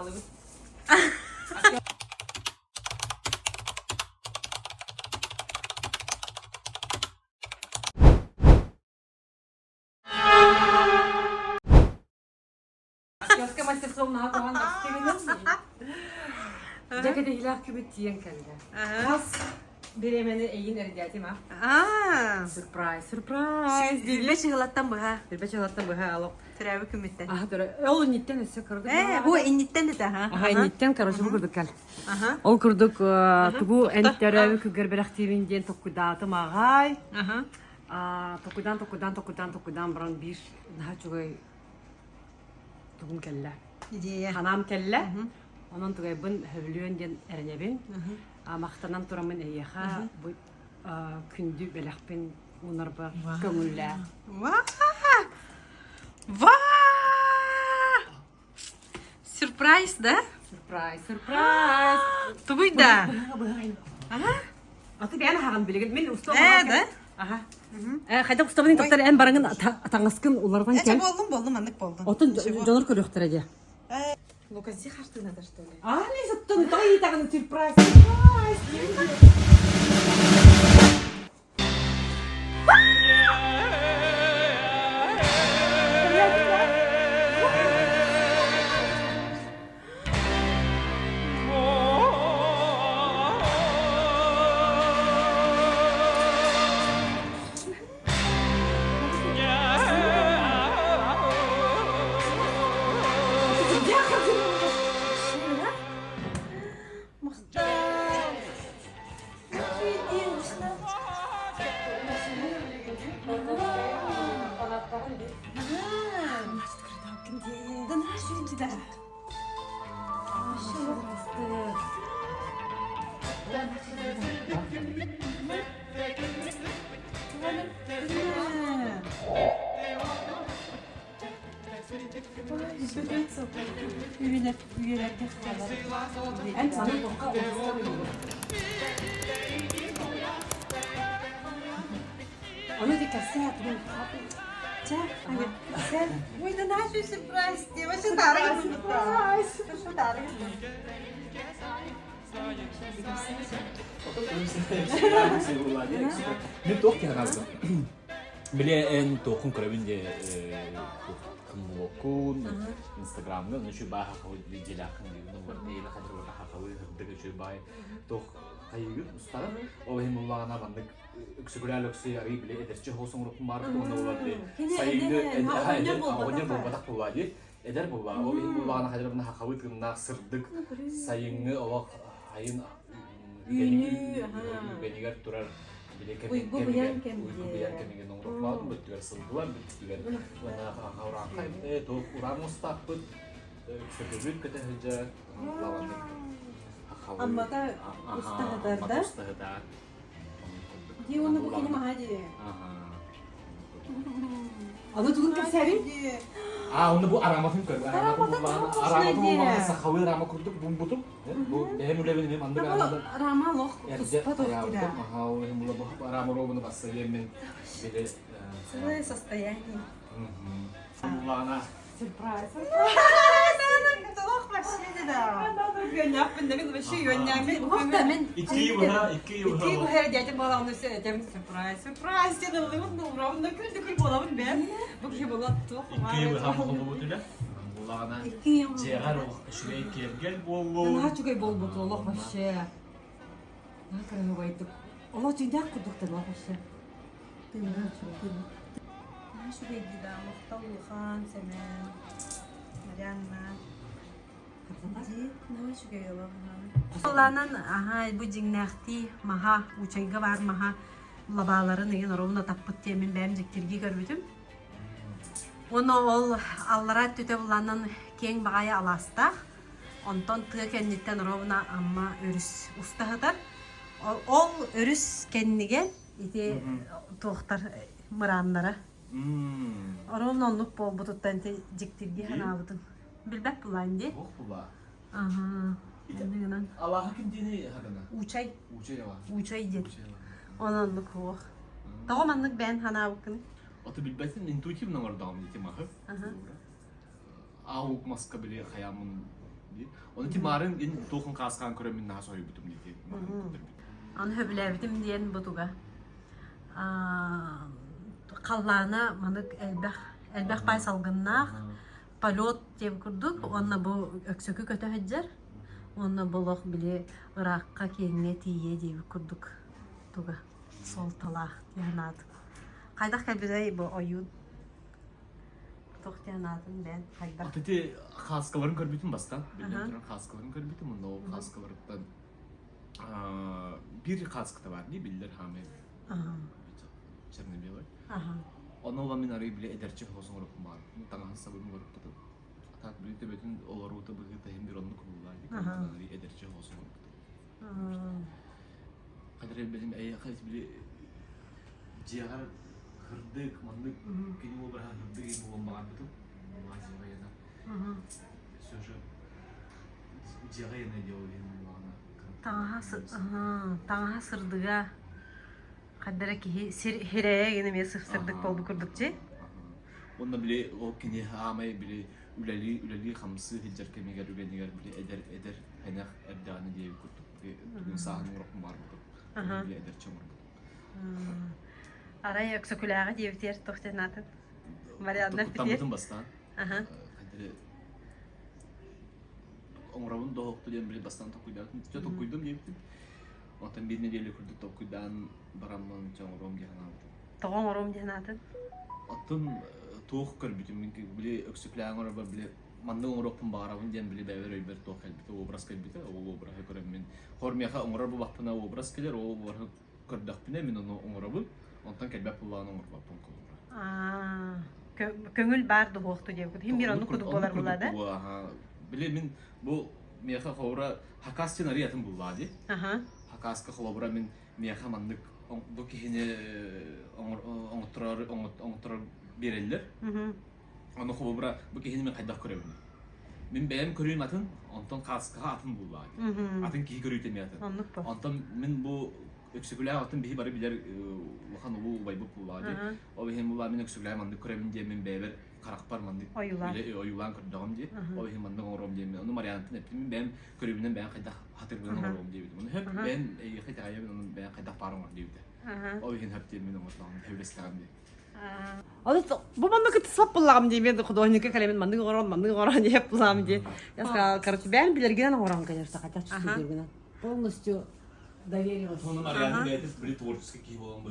alıp. Kioska masтерского на Иван Стивенсон. Cekete hilaf kübet diyen kelde. Kas beremeni eyin eridiyatim ha. Surprise. Dilbe çıhılattan bu ha. Bir beş alatta bu ha alıp. Teravi kümitten. Aha dur. Oğlum nitten ise kırdık. Bu innitten de ha. Aha nitten karışı bu kırdık kal. Aha. Ol kırdık bu enterevi küger beraktivin diyen tokudatı mağay. Aha. Tokudan baran bir daha çok tukun kelle. İdiye. Hanam kelle. Onun tugayın hövlüyen diyen erenebin. Maqtanan turamın eyyaha bu kündü belakpin unarba köngülle. Vaa! Vaa! Surprise da. Surprise. Tubuy da. Aha. Atı ben hagan bilgin men usta. Da. Aha. Hayda ustabın doktor en barangın tangaskın ulardan kel. Boldum anlık boldum. Otun jonor körüktür aja. Лукаси харты надо что ли? Не заттан дай тагын surprise. En sana toka olsun. Onu dikkatle yapın. Ой, да нашу сюрприз. Вообще дарыгы. Что дарыгы? Men to'q kelgandim. Bile en to'qun kirabince kımokun Instagram'da ne şu baha kavul videolarını diyorum. Bu neyle kadar baha kavul hırdık şu bay to'q kayıgı ustara. O benim Allah'ına bandık küçükler löksü arayı bile ederçi olsun ruhum var onu oladı. Sayılı oyuncu bu batak bu var eder bu var. O benim Allah'ına kadar bana kavul kırnak sırdık sayını o hayın benigar turar. Uygu bilen kemiğe. Uygu bilen kemiğe nongkrong laut betul sıldılar betul. Bana orang kayıp toh kurang mustakut sebebin kita hanya lawan. Amma da usta da. Diye onu bu kelime hadi. Onu tukun keserim. Onu bu aramatın kır. Aramatın olmasa sakhawi rama kurduk bumbutuk. Bu hem udah benim andı andı. Rama loh. Puspa tuh Ya tidak. mahal hem udah bu rama robo bunu basa yemin. Bile. Saya состояние. Allah'ına. Surprise. Tolak başladı da. Yapın demek bir şey yönlenme. Hafta men. İki yuha. İki bu her gece bana onu söyleyeceğim surprise ya da limon doğru. Ne kötü kul bulamın ben. Bu ki bulat tuh. İki yuha bu betul ya. Allah'ına. İki yıl. Cegar o şuraya gel bol Ben bol. daha çok bol bol Allah başı. Ne kadar bayıtık. Allah dünya kurduk da Allah başı. Şu belli de muhtalı khan semen. Mariana. Ne şu geliyor Allah'ın aha bu cinnahti maha uçayga var maha labaların egen orunda tapıt temin benim ziktirgi gördüm. Onu ol Allah'a tüte bulanın keng bagaya alasta. Ondan tığ kenditten oruna amma örüs ustahıdır. Ol örüs kendine iti tohtar mıranlara. Orada onluk bol bu tuttan te ziktirgi hanabıdın. Bilbek bulan diye. Oh bula. Aha. Ondan Allah hakim dini hakana. uçay. Uçay var. Uçay diye. Onanlık o. Tağamanlık ben hanabıkın. Atı bilbesin intuitif numara devam etti mahı. Avuk maska bile hayamın Onu ki marın en tohum kaskan körümün daha soyu butum diye. Аны хөбүләбитим диэн бутуга. Қаллана манык элбэх бай салгыннаах полет деп курдук. Онна бу өксөкү көтө хэджер. Онна болох биле ыракка кеңне тие деп курдук. Туга сол талах янат. Кайдах калбидай бу оюн. Тохтянатын бен кайдах. Ateti kaskaların körbütüm bastan. Bilmiyorum kaskaların körbütüm. Onda o kaskalardan bir kask da var değil bildiler hamile. Çernobil var. Onu olan min arayı bile ederçi olsun olup var. Tangan sabırım olup tutup. Atat birlikte bütün olar uta birlikte hem bir onu kullandı. Arayı ederçi olsun olup tutup. Kadar benim ayakta bile ciğer kırdık, mandık, kini o berhak kırdık, ini o makan betul. Masih ayana. Sözü ciğer yana dia oleh mana. Таңа сырдыга каддара кихи хирея гене ме сырдык болду курдукчу. Onda bile o kini hamay bile üleli hamsı hicr kemiger üleniger bile eder henek erdani diye kurduk. Bugün sahanın ruhum var budur. Bile eder çamur budur. Арай өксөкүләгә диевтер тохтенатын. Марианна питер. Tamamın bastan. Kadere Onravun doğuktu diye bile bastan tokuydan. Çok tokuydum diyeydim. Ondan bir nedeyle kurduk tokuydan baramman çamurом diye anlattı. Тогон ором динатын. Attın toğuk körbütüm minki bile öksükleğen oraba bile mandın oropun bağıravın diyen bile bever öйбер toğuk kelbite, obraz kelbite, o obraha körem min. Hormiyaha onraba bakpına obraz keler, o obraha kördakpine min onu onrabın. Ondan kelbep bullağına onrabın kolumra. Көңүл бар дохту деп. Хим бир аны кудук болар булады. Bile min bu miyaha xovra hakastin ariyatın bulladı. Hakaska xovra min miyaha mandık bu kihine onutrar biriller. Onu xovra bu kihine min qaydak körevini. Min benim körüyüm atın, ondan kaska atın bulladı. Atın kihi körüytem yatın. Ondan min bu öksüküler atın bihi bari biler waxan ulu baybu bulladı. O bihim bulladı min öksüküler mandık körevini diye min beber karakpar mandık. Oyulan kırdağım diye. O bihim mandık oğurum diye. Onu Mariantın heptim ben körüyümden ben qaydak hatırgıdan oğurum diye. Onu hep ben qaydak ayabın onun ben qaydak parım var diye. O bihim hep diye min oğurum hevlesleğim diye. Bu mandık tıslap bullağım diye ben de художника калемен mandık oran diye hep bullağım diye. Я сказала, короче, ben bilirgiden oran конечно, хотя чувствую bilirgiden. Полностью доверие. Onun Mariantın gayet bir tворческий kih olan bu.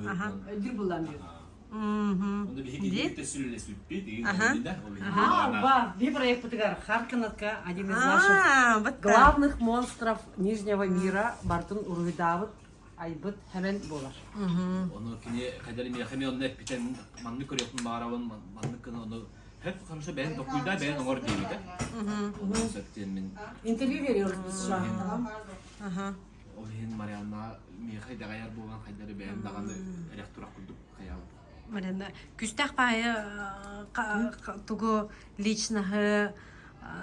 Ödül bullağım diyor. Onda bir hikaye de sürüle sütpi diye. Bir проект Путигар Харканатка, один из наших главных монстров Нижнего мира, Бартын Уруйдавыт, Айбыт hemen болар. Onu kini kaderim yakemi onu hep biten manlık körüyapın bağıravın manlık kını onu hep konuşta ben dokuyda ben onur değil de. Onu söktüğüm min. İnterview veriyoruz biz şu an. O bihin Marianna miyakay da gayar bulan kaydları ben dağını elektorak kurduk kayal. Марина, күстәк пая тугу личного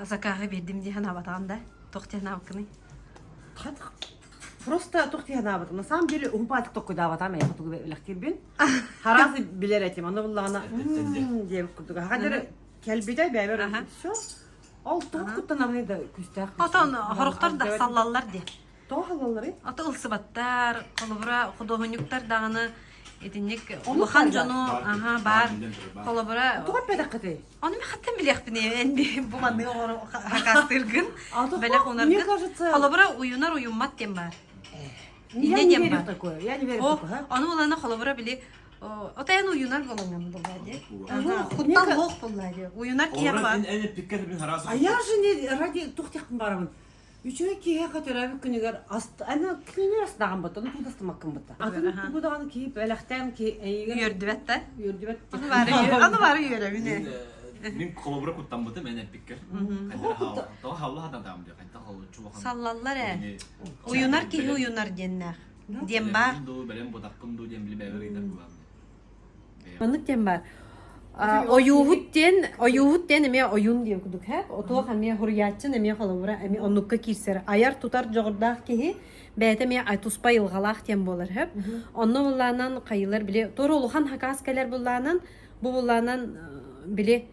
заказа бердим ди хана батанда. Тохтена вкны. Просто тухтияна бат. На самом деле умпатык токуйда батам я тугу лактирбин. Харазы билер этим. Аны буллагына деп курдук. Хадыр келбиде бәбер. Всё. Ал токуттан амны да күстәк. Атан хорохтар да саллаллар ди. Тохаллары. Ата ылсыбаттар, колобура художниктар даганы этинник улахан жону бар. Колобура. Туган педакыты. Аны мен хаттан билехпине энди бу манны хакастыргын. Белек онарды. Колобура уюнар уюммат дем бар. Я не верю в такое. Я не верю в такое. Аны улана колобура били отаян уюнар болгон булады. Хуттан хок булады. Уюнар кия бар. En pikker bin harazı. А я же не ради тухтяхын барамын. Үчөө кие катерабы күнүгөр аны күнүгөр астаган бат, аны тудастамаккын бат. Атын тудаганы кийип электен ки эйген Йөрдүбәттә. Йөрдүбәт. Аны бары йөрә бине. Min kolobra kuttan bıdı men hep pikker. Kader hava. Tawa havla hadan tamam diyor. Kayda havlu çuvakan. Саллаллар ә. Уюнар ки уюнар деннәр. Дем бар. Ду белем бодакпын ду дем биле бәвер идер булам. Аны дем бар. Оюһуттен эме оюн дип кудук ха. Ото хаме хурьятчын эме халыбыра эме оннукка кирсер. Аяр тутар жогордак ки бәте ме айтуспа илгалак тем болар ха. Онны булланан кайылар биле торолухан хакаскалар булланан бу булланан биле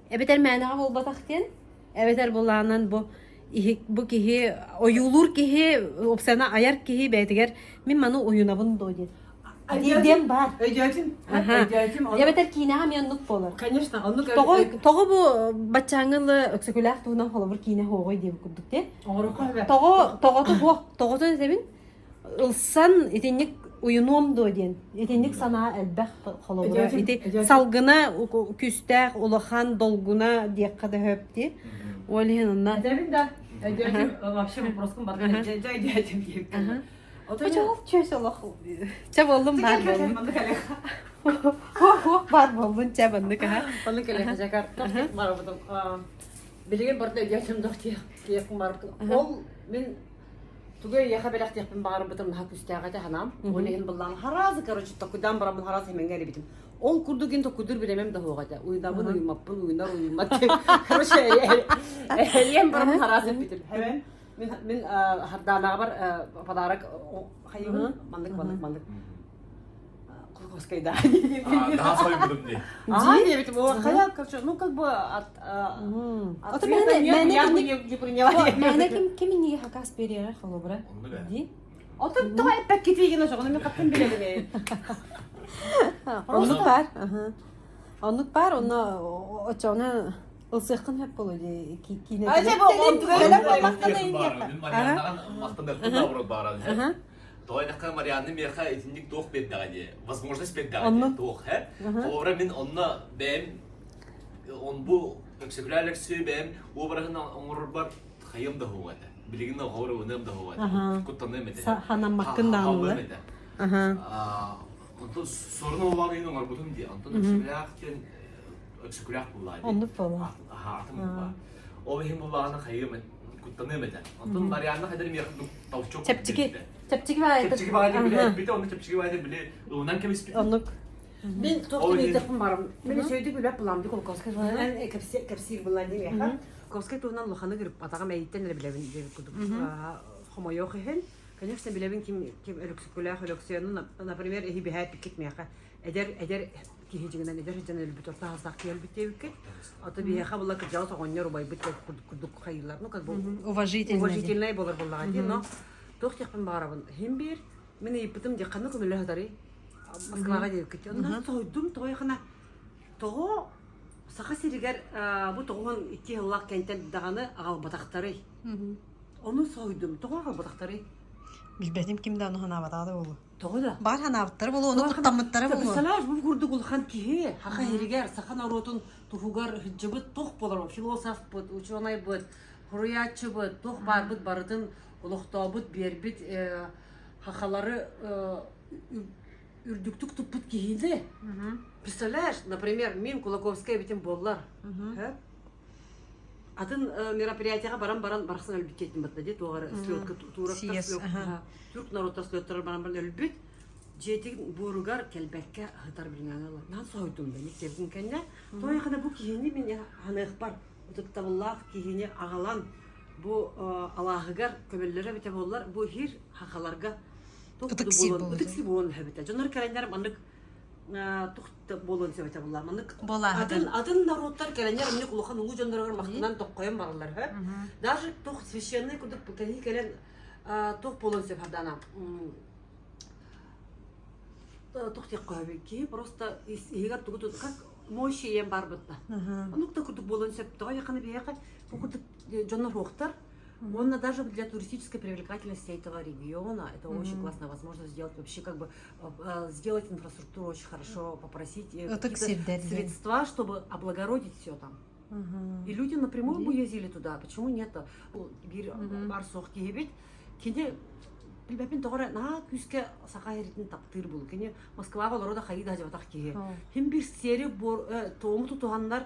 эбетер мәнага болбатактен эбетер булланан бу бу киһи оюлур киһи опсана аяр киһи бәйтигер мен маны уюнабын дойден. Дем бар. Ödeyeceğim. Ага. Ödeyeceğim. Эбетер кинега мен нук болар. Конечно, onu Того бу бачаңылы өксөкүләк туунан холобур кине хогой деп курдук те. Орукай be. Того себин ылсан этенник уюнуом дойден. Этенник санаа элбэх холобура. Ити салгына күстәк улахан долгуна диякка да хөпти. Олиһинна. Ödeyeceğim de. Ödeyeceğim. Вообще вопроском бар. Ödeyeceğim diye. Очол чөсөлөх. Ча болдум бар болдум. Onu kale. Бар болдум ча бандык ха. Onu kale kaçakar. Var buldum. Bilgin barda ödeyeceğim doktor. Diyektim var. Ol men Тугай я хабелах тепен бар бутым ха күстәгә ханам. Униһин буллан харазы короче токудан барам харазы мен гәли битим. Ол курдугин токудыр билемем да хогада. Уйдабын уймаппын уйнар уймат. Короче элем барам харазы битим. Hemen мен хардана бар подарок хайын мандык. Кулгоскайда. Daha soyundum diye. Я ведь его хаял короче, ну как бы от не приняла. Мәне ким инеге хакас берер холобра. Onu be. Ди. Отыр той пак кетеген ошо, мен каттым билем. Онук бар. Онук бар, оны очона ылсыкын хеп болу ди кине. Ача бу он тугай мактана Мен инде. Марианнан мактанып турабыр бара. Тойнакка Марианны меха этинник тох беддаги. Возможность беддаги тох, he? Ора мен онна бем он бу өксөкләлек сөйбем, обрахын оңрор бар хайым да хугада. Билигин гавра унам да хугада. Куттаны мете. Ханам маккын да анылы. Онтон сорно оларын оңар бутум ди. Онтон өксөкләк буллайды. Онук бола. Атым була. О бехим буллагына хайым куттаны мете. Онтон Марианна хадыр мехду тавчок. Чепчики бар. Чепчики бар деп биле, оны чепчики бар деп биле. Унан кем испит. Онук. Мен тоқтын етіп барым. Мен сөйдік біліп бұламды Колковскай. Мен кәпсир бұлан дейм яқа. Колковскай туынан лоханы кіріп, атаға мәйттен әлі білебін деп күдік. Хомойоқ ехен. Конечно, білебін кем өліксікіләқ өліксіяны, например, эхи бігәй пікет мияқа. Әдер кехежігінен, әдер хеджен өлбіт, орта ғасақ ке өлбіт деп үкет. Аты бияқа бұла кіржалы тоғынер убай бүт күдік қайылар. Ну, как бы уважительный болар бұлаға дейм, но тоқтықпен барабын. Хем бер, мен епітім де қаны көмілі ғадарай. Москваға деп кетті. Ондан тойдым, тойқына. Тоғы, сақа серігер, бұл тоғын 2 жыллақ кәнттен дағаны ағал батақтары. Оны сойдым, тоғы ағал батақтары. Билбетим кимде оны ханабатады болу. Тоғы да. Бар ханабаттары болу, оны құттамыттары болу. Представляешь, бұл күрдік ұлған кеге, хақа ерігер, сақан аротын тұхуғар жыбыт тоқ болар, философ бұд, ученый бұд, хуруятчы бұд, тоқ бар бұд, барытын ұлықтау бұд, бербіт, хақалары үрдіктік тұппыт кейінді. Представляешь, например, мен Кулаковская бітім боллар. Атын мероприятияға баран барақсын өлбіт кеттім бітті де, тоғары слетка, турақта слетка. Түрк народтар слеттары баран өлбіт. Жетігін бұруғар кәлбәкке ғытар білген алар. Нан сойдым да, мектебін кәнне. Тойқына бұл кейіне мен ғанық бар. Ұтықтабыллақ кейіне ағалан. Бұл алағығар көмелері біте болар. Бұл хир хақаларға Утыкси болон хәбитә. Җоннар кәләннәр мандык тухты болон сөйте булар. Мандык атын народтар кәләннәр мине кулхан угы җоннарга мактанан токкоем барлар, һә. Даже тух священный кудык кәли кәлән тух болон сөйте хадана. Тухты кәби ки просто егер тугы как мощием бар бутта. Анукта кудык болон сөйте тога якын бияка. Бу кудык җоннар хохтар. Он даже для туристической привлекательности этого региона, это очень классная возможность сделать вообще как бы сделать инфраструктуру очень хорошо, попросить средства, чтобы облагородить все там. И люди напрямую бы ездили туда, почему нет? Bir барсох кебет, кене билбепин тогора на күскә сака еритен таптыр бул. Кене Москвага лорода хайда жабатак ке. Хем бир сери бор тоому тутуганнар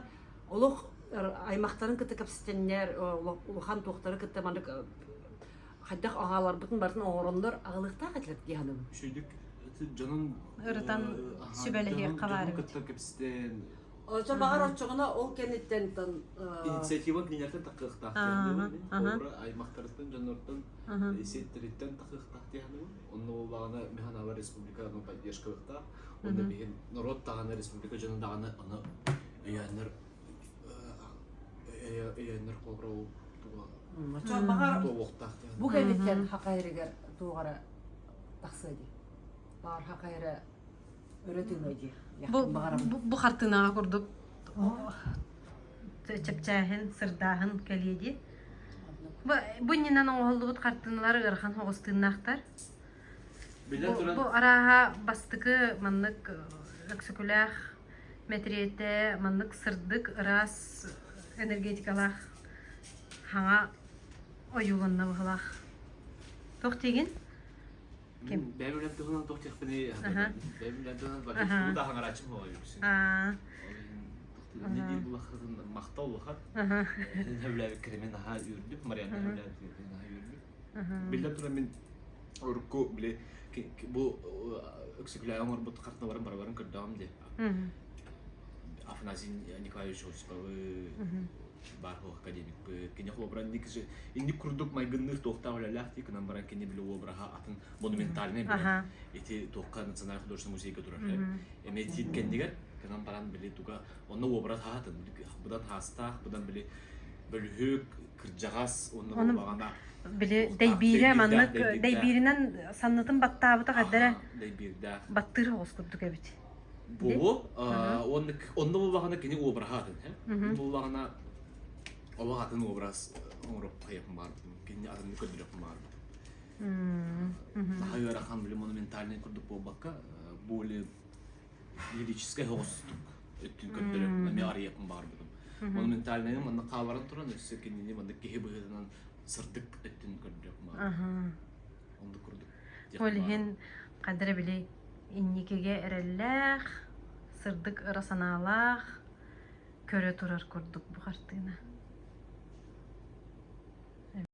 олох аймақтарын кітті кәпсістеннер, ұлған тоқтары кітті мандық қайдақ ағалар бұтын бартын оғырындар ағылықта қәтілет дейханым. Шүйдік, жанын... Үрітан сүбәліге қавары кітті кәпсістен... Жа бағар отчығына ол кәнеттен... Инициативан клинерден тақықта. Аймақтарыстан, жанырдан, есеттереттен тақықта дейханым. Оны ол бағана Механава Республиканың поддержкалықта. Оны бейін народ тағаны республика жанын дағаны оны өйәнір қолғырау Çok bakar Тоғуқтақ. bu gelirken Hakayırı'ya doğara taksaydı. Bağır Hakayırı öğretilmeydi. Бу хартынаға курдук чепчәһен, сырдаһын кәлиеди. Бу нинен оңолдубут хартыналар ырхан хогыстыыннахтар. Бу араха бастыкы маннык өксүкүлэх метриете маннык сырдык ырас энергетикалах хаңа оюлунна быхалах. Тох теген? Бәбілен тұғынан тоқтық біне, бәбілен тұғынан бақыт бұл да хаңар ачым оға жүрсін. Не дейін бұл ақырын мақтау ұлықат. Әбіләбі кіремен аға үйірдіп, Марианна әбіләбі кіремен аға үйірдіп. Білден тұран мен ұрыққы біле, бұл өксікілі аңыр бұт қартына барабарын көрдіғам де. Афанасий Николаевич Осиповы бар хол академик кене хлобран никже инди курдук майгынных тохта олалах ти кынан баран кене биле обраха атын монументальный эти тохка национальный художественный музей которая эмети кендигер кынан баран биле туга онны обрат хатын будан хаста будан биле бөлүк кыржагас онны баганда биле дейбире маннык дейбиринен саннытын баттабыта каддара дейбирда баттыр оскурдук эбит бу онны баганда кене обраха атын бу багана Оба атын образ оңроп қайапын барып, кенде адамды көдіріп барып. Хайуара хан біле монументальный күрдік болбаққа, более лирический хоғыстық өттін көдіріп, нәме арияпын барып. Монументальный манна қаларын тұран, өсі кенде манна кеге бұғыдынан сырдық өттін көдіріп барып. Онды күрдік. Олеген қадыры біле инникеге әрелләқ, сырдық ырасаналақ, көрі тұрар күрдік бұғартығына.